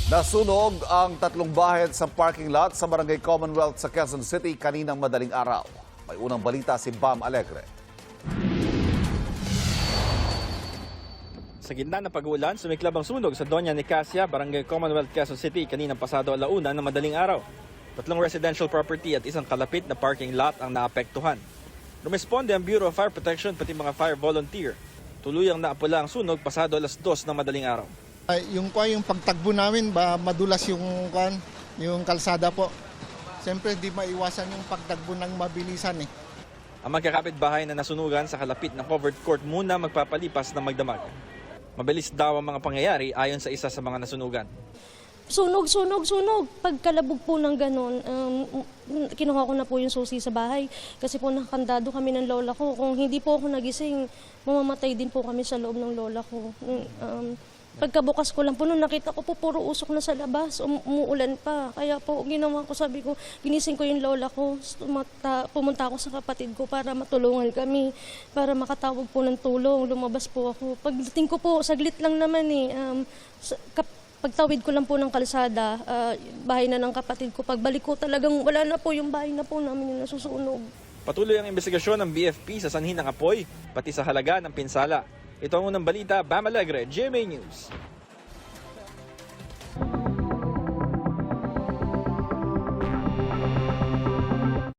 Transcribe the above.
Nasunog ang 3 bahay sa parking lot sa Barangay Commonwealth sa Quezon City kaninang madaling araw. May unang balita si Bam Alegre. Sa gitna ng pag-uulan, sumiklab ang sunog sa Doña Nicasia, Barangay Commonwealth, Quezon City kaninang pasado alauna ng madaling araw. 3 residential property at isang kalapit na parking lot ang naapektuhan. Rumesponde ang Bureau of Fire Protection pati mga fire volunteer. Tuluyang naapula ang sunog pasado alas 2 ng madaling araw. Yung pagtagbo namin, madulas yung kalsada po. Siyempre, di maiwasan yung pagtagbo ng mabilisan eh. Ang magkakapit-bahay na nasunugan sa kalapit ng covered court muna magpapalipas ng magdamag. Mabilis daw ang mga pangyayari ayon sa isa sa mga nasunugan. Sunog. Pagkalabog po ng ganun, kinuha ko na po yung susi sa bahay. Kasi po nakakandado kami ng lola ko. Kung hindi po ako nagising, mamamatay din po kami sa loob ng lola ko. Pagkabukas ko lang po, nung nakita ko po puro usok na sa labas, umuulan pa. Kaya po ginawa ko, sabi ko, ginising ko yung lola ko. Pumunta ako sa kapatid ko para matulungan kami, para makatawag po ng tulong. Lumabas po ako. Pagdating ko po, saglit lang naman eh. Pagtawid ko lang po ng kalsada, bahay na ng kapatid ko. Pagbalik ko talagang wala na po yung bahay na po namin yung nasusunog. Patuloy ang investigasyon ng BFP sa sanhi ng apoy, pati sa halaga ng pinsala. Ito ang unang balita, Bam Alegre, GMA News.